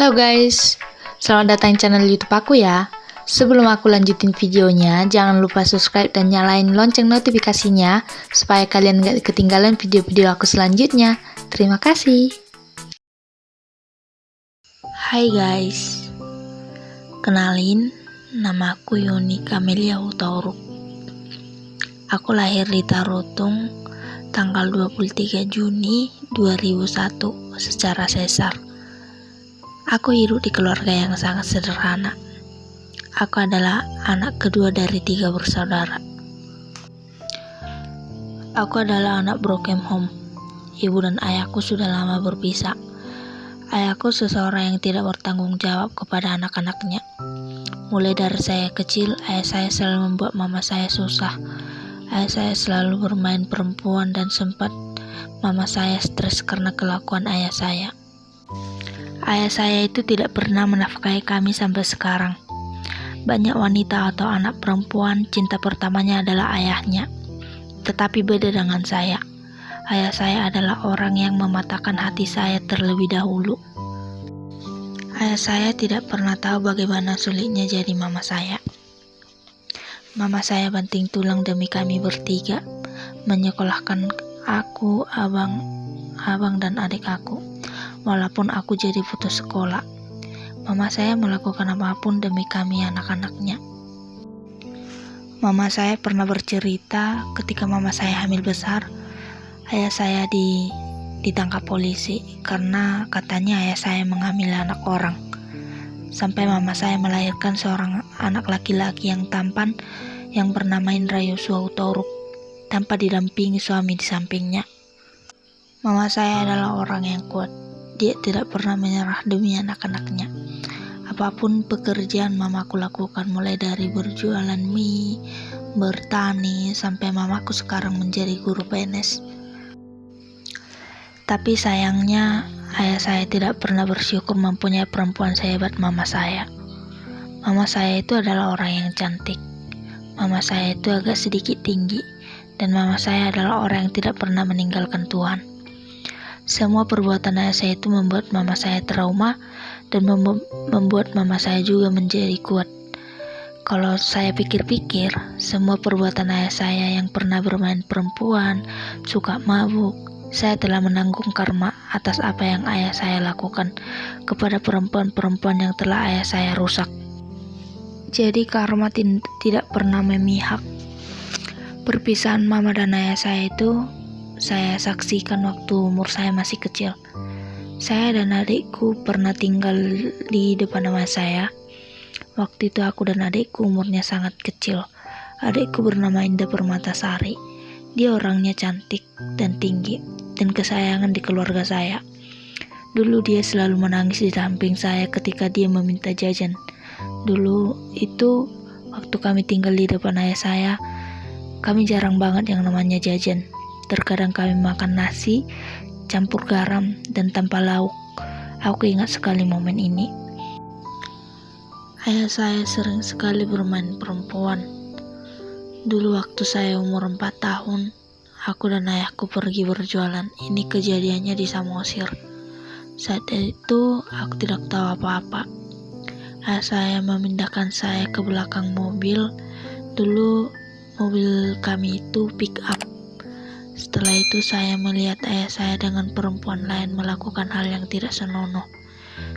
Halo guys, selamat datang di channel YouTube aku ya. Sebelum aku lanjutin videonya, jangan lupa subscribe dan nyalain lonceng notifikasinya supaya kalian gak ketinggalan video-video aku selanjutnya. Terima kasih. Hai guys, kenalin, nama aku Yuni Camelia Hutauruk. Aku lahir di Tarutung tanggal 23 Juni 2001 secara sesar. Aku hidup di keluarga yang sangat sederhana. Aku adalah anak kedua dari 3 bersaudara. Aku adalah anak broken home. Ibu dan ayahku sudah lama berpisah. Ayahku seseorang yang tidak bertanggung jawab kepada anak-anaknya. Mulai dari saya kecil, ayah saya selalu membuat mama saya susah. Ayah saya selalu bermain perempuan dan sempat mama saya stres karena kelakuan ayah saya. Ayah saya itu tidak pernah menafkahi kami sampai sekarang. Banyak wanita atau anak perempuan cinta pertamanya adalah ayahnya. Tetapi beda dengan saya. Ayah saya adalah orang yang mematahkan hati saya terlebih dahulu. Ayah saya tidak pernah tahu bagaimana sulitnya jadi mama saya. Mama saya banting tulang demi kami bertiga, menyekolahkan aku, abang dan adik aku. Walaupun aku jadi putus sekolah, mama saya melakukan apapun demi kami anak-anaknya. Mama saya pernah bercerita ketika mama saya hamil besar, ayah saya ditangkap polisi karena katanya ayah saya mengambil anak orang. Sampai mama saya melahirkan seorang anak laki-laki yang tampan yang bernama Indra Yosua Hutauruk tanpa didampingi suami di sampingnya. Mama saya adalah orang yang kuat. Dia tidak pernah menyerah demi anak-anaknya. Apapun pekerjaan mamaku lakukan, mulai dari berjualan mie, bertani, sampai mamaku sekarang menjadi guru PNS. Tapi sayangnya, ayah saya tidak pernah bersyukur mempunyai perempuan sehebat mama saya. Mama saya itu adalah orang yang cantik. Mama saya itu agak sedikit tinggi, dan mama saya adalah orang yang tidak pernah meninggalkan Tuhan. Semua perbuatan ayah saya itu membuat mama saya trauma dan membuat mama saya juga menjadi kuat. Kalau saya pikir-pikir, semua perbuatan ayah saya yang pernah bermain perempuan, suka mabuk, saya telah menanggung karma atas apa yang ayah saya lakukan kepada perempuan-perempuan yang telah ayah saya rusak. Jadi karma tidak pernah memihak. Perpisahan mama dan ayah saya itu saya saksikan waktu umur saya masih kecil. Saya dan adikku pernah tinggal di depan rumah saya. Waktu itu aku dan adikku umurnya sangat kecil. Adikku bernama Indah Permatasari. Dia orangnya cantik dan tinggi dan kesayangan di keluarga saya. Dulu dia selalu menangis di samping saya ketika dia meminta jajan. Dulu itu waktu kami tinggal di depan ayah saya, kami jarang banget yang namanya jajan. Terkadang kami makan nasi, campur garam, dan tanpa lauk. Aku ingat sekali momen ini. Ayah saya sering sekali bermain perempuan. Dulu waktu saya umur 4 tahun, aku dan ayahku pergi berjualan. Ini kejadiannya di Samosir. Saat itu aku tidak tahu apa-apa. Ayah saya memindahkan saya ke belakang mobil. Dulu mobil kami itu pick up. Setelah itu saya melihat ayah saya dengan perempuan lain melakukan hal yang tidak senonoh.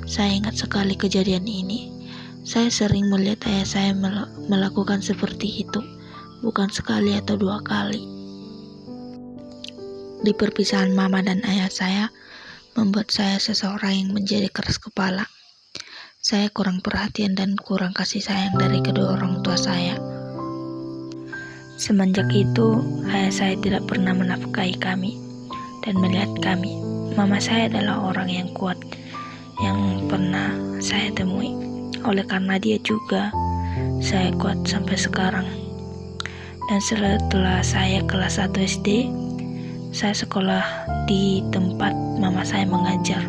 Saya ingat sekali kejadian ini. Saya sering melihat ayah saya melakukan seperti itu, bukan sekali atau 2 kali. Di perpisahan mama dan ayah saya membuat saya seseorang yang menjadi keras kepala. Saya kurang perhatian dan kurang kasih sayang dari kedua orang tua saya. Semenjak itu, ayah saya tidak pernah menafkahi kami dan melihat kami. Mama saya adalah orang yang kuat yang pernah saya temui. Oleh karena dia juga, saya kuat sampai sekarang. Dan setelah saya kelas 1 SD, saya sekolah di tempat mama saya mengajar.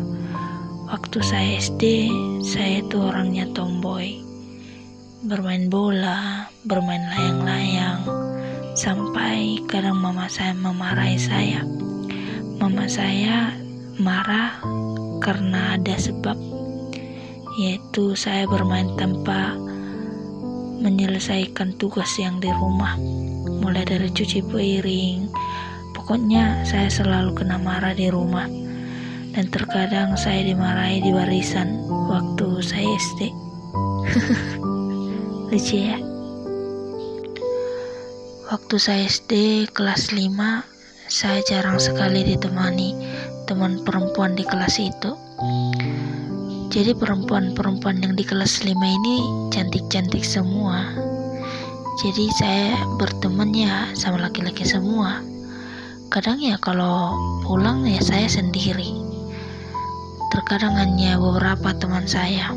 Waktu saya SD, saya itu orangnya tomboy. Bermain bola, bermain layang-layang, sampai kadang mama saya memarahi saya. Mama saya marah karena ada sebab yaitu saya bermain tanpa menyelesaikan tugas yang di rumah, mulai dari cuci piring. Pokoknya saya selalu kena marah di rumah, dan terkadang saya dimarahi di barisan waktu saya SD. Lucu ya. Waktu saya SD kelas 5, saya jarang sekali ditemani teman perempuan di kelas itu. Jadi perempuan-perempuan yang di kelas 5 ini cantik-cantik semua. Jadi saya berteman ya sama laki-laki semua. Kadang ya kalau pulang ya saya sendiri. Terkadang hanya beberapa teman saya.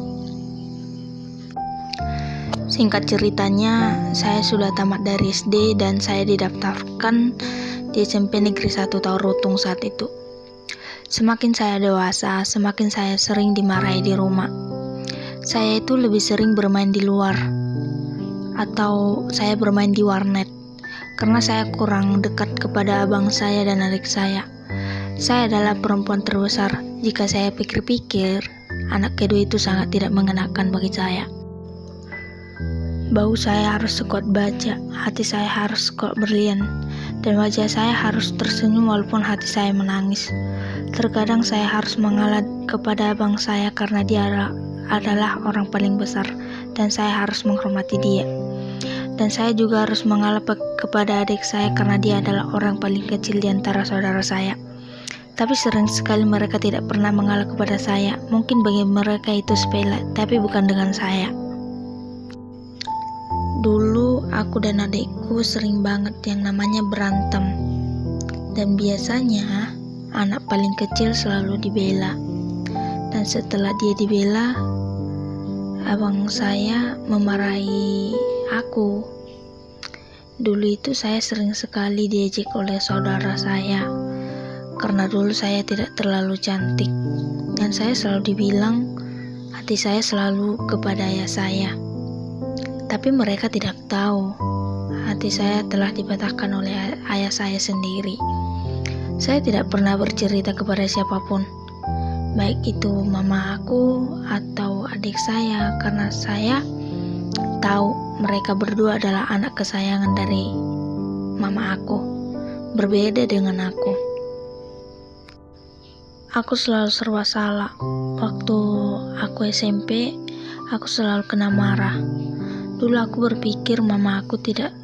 Singkat ceritanya, saya sudah tamat dari SD dan saya didaftarkan di SMP Negeri 1 Tarutung saat itu. Semakin saya dewasa, semakin saya sering dimarahi di rumah. Saya itu lebih sering bermain di luar, atau saya bermain di warnet, karena saya kurang dekat kepada abang saya dan adik saya. Saya adalah perempuan terbesar. Jika saya pikir-pikir, anak kedua itu sangat tidak mengenakan bagi saya. Bau saya harus sekuat baja, hati saya harus sekuat berlian, dan wajah saya harus tersenyum walaupun hati saya menangis. Terkadang saya harus mengalah kepada abang saya karena dia adalah orang paling besar, dan saya harus menghormati dia. Dan saya juga harus mengalah kepada adik saya karena dia adalah orang paling kecil di antara saudara saya. Tapi sering sekali mereka tidak pernah mengalah kepada saya. Mungkin bagi mereka itu sepele, tapi bukan dengan saya. Dulu aku dan adikku sering banget yang namanya berantem. Dan biasanya anak paling kecil selalu dibela. Dan setelah dia dibela, abang saya memarahi aku. Dulu itu saya sering sekali diejek oleh saudara saya karena dulu saya tidak terlalu cantik, dan saya selalu dibilang hati saya selalu kepada ayah saya. Tapi mereka tidak tahu hati saya telah dipatahkan oleh ayah saya sendiri. Saya tidak pernah bercerita kepada siapapun, baik itu mama aku atau adik saya, karena saya tahu mereka berdua adalah anak kesayangan dari mama aku, berbeda dengan aku. Aku selalu serba salah. Waktu aku SMP, aku selalu kena marah. Dulu aku berpikir mama aku tidak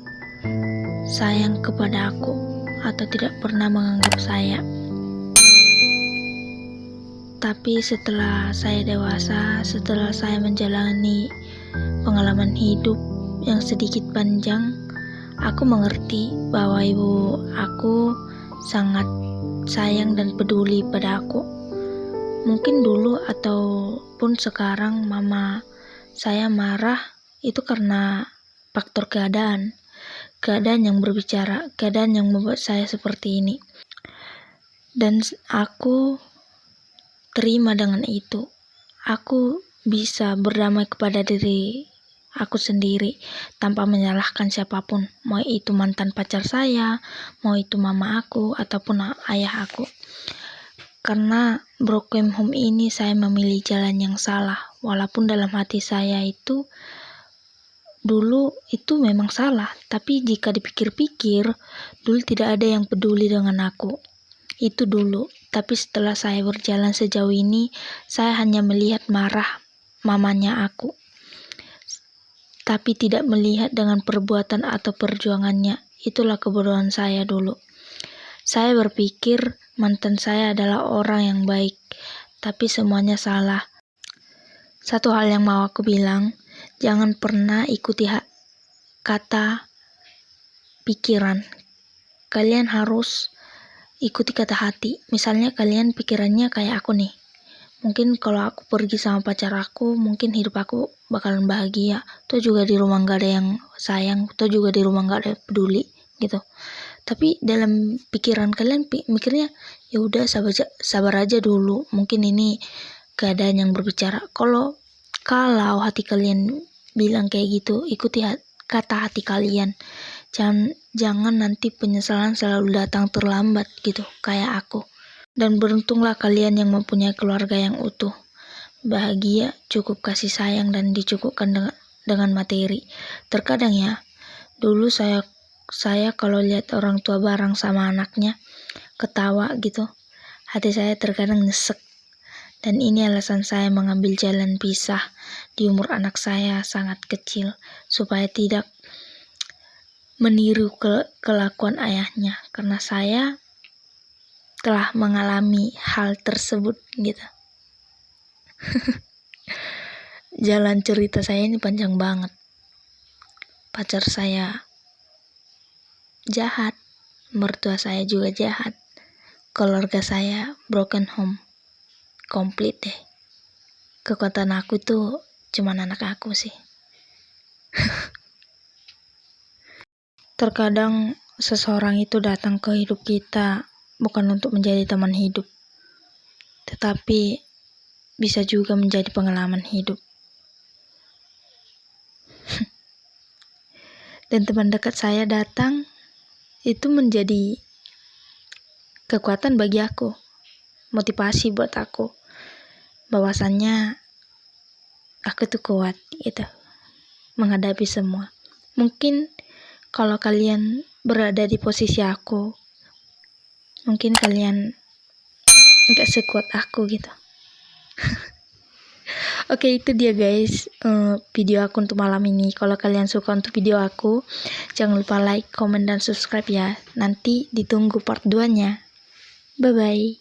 sayang kepada aku atau tidak pernah menganggap saya. Tapi setelah saya dewasa, setelah saya menjalani pengalaman hidup yang sedikit panjang, aku mengerti bahwa ibu aku sangat sayang dan peduli pada aku. Mungkin dulu ataupun sekarang mama saya marah itu karena faktor keadaan yang berbicara, keadaan yang membuat saya seperti ini. Dan aku terima dengan itu. Aku bisa berdamai kepada diri aku sendiri tanpa menyalahkan siapapun, mau itu mantan pacar saya, mau itu mama aku ataupun ayah aku. Karena broken home ini saya memilih jalan yang salah, walaupun dalam hati saya itu dulu itu memang salah, tapi jika dipikir-pikir, dulu tidak ada yang peduli dengan aku. Itu dulu, tapi setelah saya berjalan sejauh ini, saya hanya melihat marah mamanya aku, tapi tidak melihat dengan perbuatan atau perjuangannya. Itulah kebodohan saya dulu. Saya berpikir mantan saya adalah orang yang baik, tapi semuanya salah. Satu hal yang mau aku bilang, jangan pernah ikuti kata pikiran. Kalian harus ikuti kata hati. Misalnya kalian pikirannya kayak aku nih. Mungkin kalau aku pergi sama pacar aku, mungkin hidup aku bakalan bahagia. Tuh juga di rumah gak ada yang sayang. Tuh juga di rumah gak ada yang peduli gitu. Tapi dalam pikiran kalian mikirnya, ya udah sabar aja dulu. Mungkin ini keadaan yang berbicara. Kalau hati kalian bilang kayak gitu, ikuti kata hati kalian. Jangan nanti penyesalan selalu datang terlambat gitu, kayak aku. Dan beruntunglah kalian yang mempunyai keluarga yang utuh. bahagia, cukup kasih sayang dan dicukupkan dengan materi. Terkadang ya, dulu saya kalau lihat orang tua bareng sama anaknya ketawa gitu, hati saya terkadang nyesek. Dan ini alasan saya mengambil jalan pisah di umur anak saya sangat kecil, supaya tidak meniru kelakuan ayahnya, karena saya telah mengalami hal tersebut gitu. Jalan cerita saya ini panjang banget. Pacar saya jahat, mertua saya juga jahat, keluarga saya broken home, komplit deh. Kekuatan aku tuh cuman anak aku sih. Terkadang seseorang itu datang ke hidup kita bukan untuk menjadi teman hidup, tetapi bisa juga menjadi pengalaman hidup. Dan teman dekat saya datang, itu menjadi kekuatan bagi aku, motivasi buat aku, bahwasannya aku tuh kuat gitu, menghadapi semua. Mungkin kalau kalian berada di posisi aku, mungkin kalian gak sekuat aku gitu. Oke, itu dia guys, video aku untuk malam ini. Kalau kalian suka untuk video aku, jangan lupa like, comment, dan subscribe ya. Nanti ditunggu part 2-nya. Bye-bye.